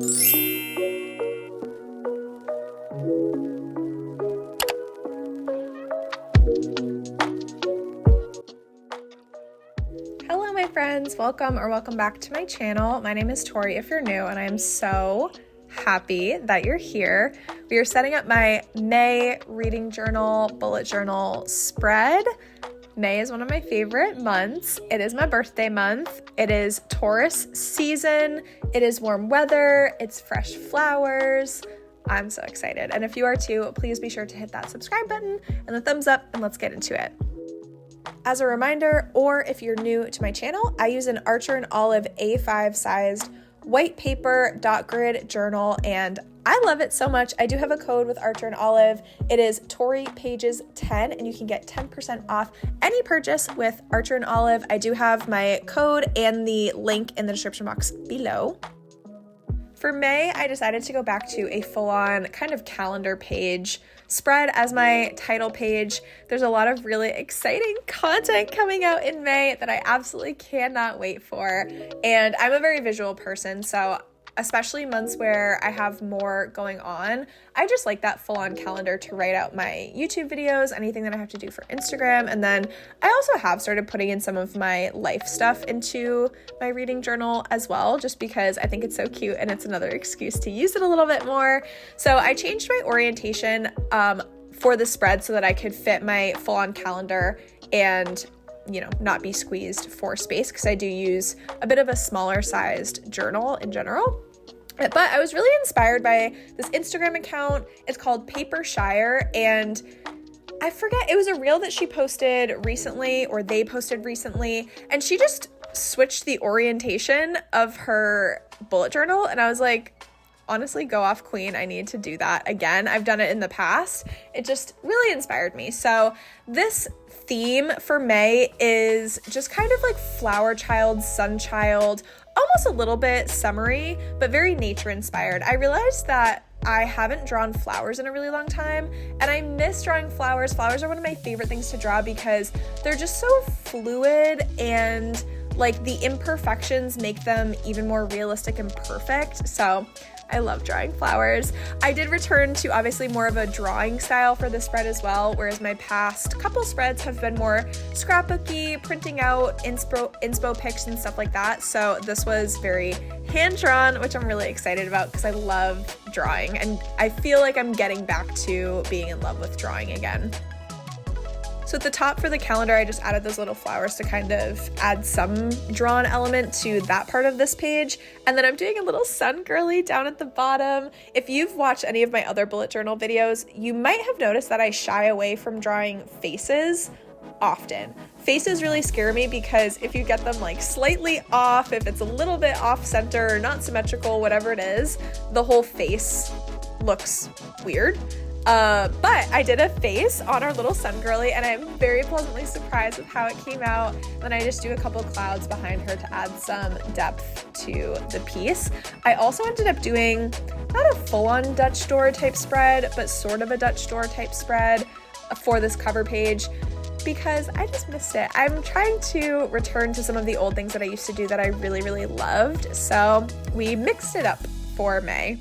Hello my friends, welcome back to my channel. My name is Tori if you're new, and I am so happy that you're here. We are setting up my May reading journal, bullet journal spread. May is one of my favorite months. It is my birthday month. It is Taurus season. It is warm weather. It's fresh flowers. I'm so excited. And if you are too, please be sure to hit that subscribe button and the thumbs up, and let's get into it. As a reminder, or if you're new to my channel, I use an Archer & Olive A5 sized white paper dot grid journal, and I love it so much. I do have a code with Archer & Olive. It is Tori Pages 10, and you can get 10% off any purchase with Archer & Olive. I do have my code and the link in the description box below. For May, I decided to go back to a full-on kind of calendar page spread as my title page. There's a lot of really exciting content coming out in May that I absolutely cannot wait for. And I'm a very visual person, so especially months where I have more going on, I just like that full-on calendar to write out my YouTube videos, anything that I have to do for Instagram. And then I also have started putting in some of my life stuff into my reading journal as well, just because I think it's so cute and it's another excuse to use it a little bit more. So I changed my orientation for the spread so that I could fit my full-on calendar and not be squeezed for space, because I do use a bit of a smaller sized journal in general. But I was really inspired by this Instagram account. It's called Paper Shire, and I forget, it was a reel that she posted recently, or they posted recently, and she just switched the orientation of her bullet journal, and I was like, honestly, go off queen. I need to do that again. I've done it in the past. It just really inspired me. So this theme for May is just kind of like flower child, sun child, almost a little bit summery, but very nature inspired. I realized that I haven't drawn flowers in a really long time, and I miss drawing flowers. Flowers are one of my favorite things to draw because they're just so fluid, and like the imperfections make them even more realistic and perfect. So I love drawing flowers. I did return to obviously more of a drawing style for this spread as well, whereas my past couple spreads have been more scrapbooky, printing out inspo pics and stuff like that. So this was very hand-drawn, which I'm really excited about because I love drawing, and I feel like I'm getting back to being in love with drawing again. So at the top for the calendar, I just added those little flowers to kind of add some drawn element to that part of this page. And then I'm doing a little sun girly down at the bottom. If you've watched any of my other bullet journal videos, you might have noticed that I shy away from drawing faces often. Faces really scare me because if you get them like slightly off, if it's a little bit off center or not symmetrical, whatever it is, the whole face looks weird. But I did a face on our little sun girly, and I'm very pleasantly surprised with how it came out. Then I just do a couple clouds behind her to add some depth to the piece. I also ended up doing not a full-on Dutch door type spread, but sort of a Dutch door type spread for this cover page because I just missed it. I'm trying to return to some of the old things that I used to do that I really, really loved. So we mixed it up for May.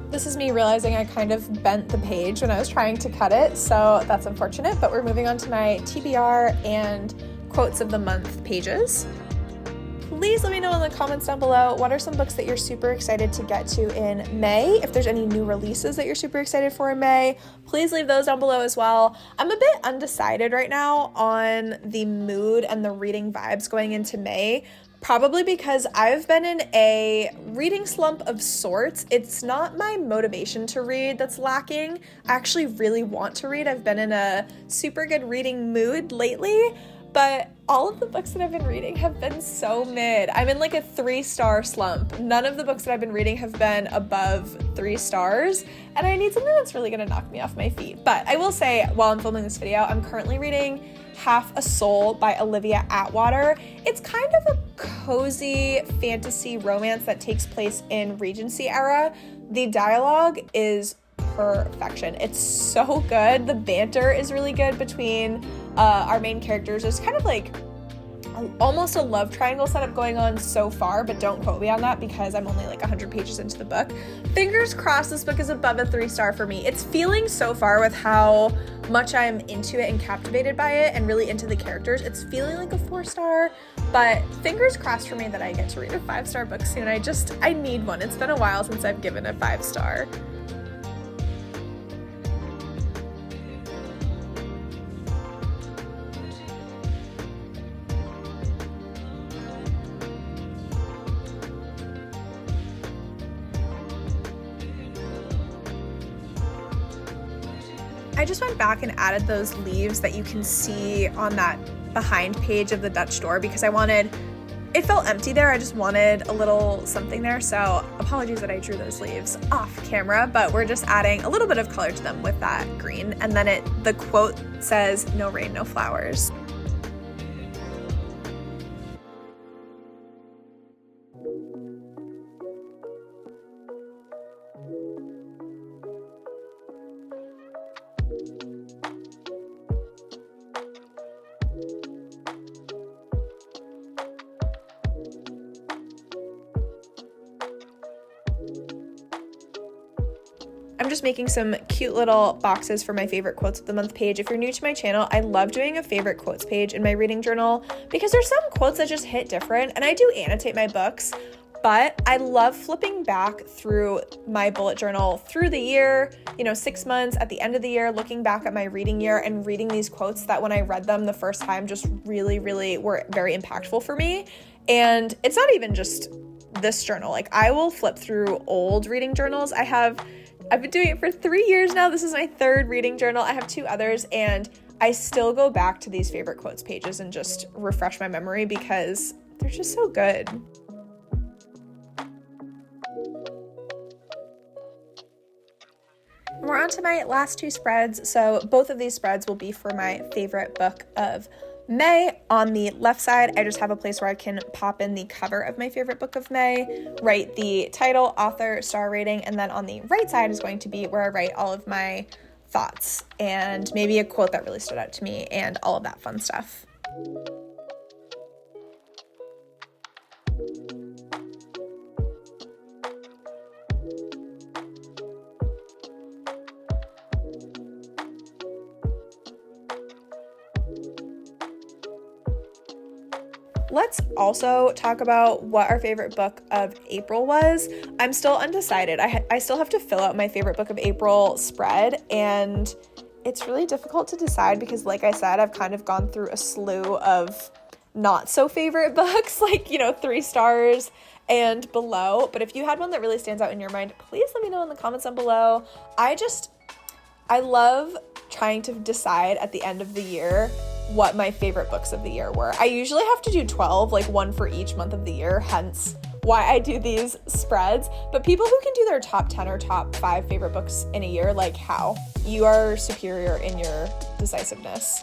This is me realizing I kind of bent the page when I was trying to cut it, so that's unfortunate, but we're moving on to my TBR and quotes of the month pages. Please let me know in the comments down below what are some books that you're super excited to get to in May. If there's any new releases that you're super excited for in May, please leave those down below as well. I'm a bit undecided right now on the mood and the reading vibes going into May. Probably because I've been in a reading slump of sorts. It's not my motivation to read that's lacking. I actually really want to read. I've been in a super good reading mood lately, but all of the books that I've been reading have been so mid. I'm in like a 3-star slump. None of the books that I've been reading have been above 3 stars, and I need something that's really gonna knock me off my feet. But I will say, while I'm filming this video, I'm currently reading Half a Soul by Olivia Atwater. It's kind of a cozy fantasy romance that takes place in Regency era. The dialogue is perfection. It's so good. The banter is really good between our main characters. There's kind of like almost a love triangle setup going on so far, but don't quote me on that because I'm only like 100 pages into the book. Fingers crossed this book is above a 3-star for me. It's feeling so far with how much I'm into it and captivated by it and really into the characters. It's feeling like a 4-star, but fingers crossed for me that I get to read a 5-star book soon. I need one. It's been a while since I've given a 5-star. I just went back and added those leaves that you can see on that behind page of the Dutch door because it felt empty there. I just wanted a little something there. So apologies that I drew those leaves off camera, but we're just adding a little bit of color to them with that green. And then the quote says, "No rain, no flowers." I'm just making some cute little boxes for my favorite quotes of the month page. If you're new to my channel, I love doing a favorite quotes page in my reading journal because there's some quotes that just hit different, and I do annotate my books, but I love flipping back through my bullet journal through the year, 6 months at the end of the year, looking back at my reading year and reading these quotes that when I read them the first time just really, really were very impactful for me. And it's not even just this journal. Like, I will flip through old reading journals. I've been doing it for 3 years now. This is my 3rd reading journal. I have 2 others, and I still go back to these favorite quotes pages and just refresh my memory because they're just so good. We're on to my last 2 spreads. So both of these spreads will be for my favorite book of May. On the left side, I just have a place where I can pop in the cover of my favorite book of May, write the title, author, star rating, and then on the right side is going to be where I write all of my thoughts and maybe a quote that really stood out to me and all of that fun stuff. Let's also talk about what our favorite book of April was. I'm still undecided. I still have to fill out my favorite book of April spread, and it's really difficult to decide because, like I said, I've kind of gone through a slew of not so favorite books, like, 3 stars and below. But if you had one that really stands out in your mind, please let me know in the comments down below. I love trying to decide at the end of the year what my favorite books of the year were. I usually have to do 12, like 1 for each month of the year, hence why I do these spreads. But people who can do their top 10 or top 5 favorite books in a year, like, how? You are superior in your decisiveness.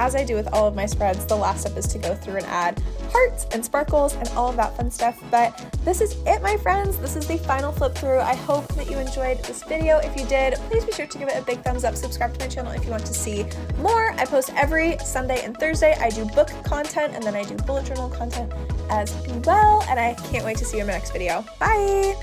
as I do with all of my spreads, the last step is to go through and add hearts and sparkles and all of that fun stuff. But this is it, my friends. This is the final flip through. I hope that you enjoyed this video. If you did, please be sure to give it a big thumbs up. Subscribe to my channel if you want to see more. I post every Sunday and Thursday. I do book content and then I do bullet journal content as well. And I can't wait to see you in my next video. Bye!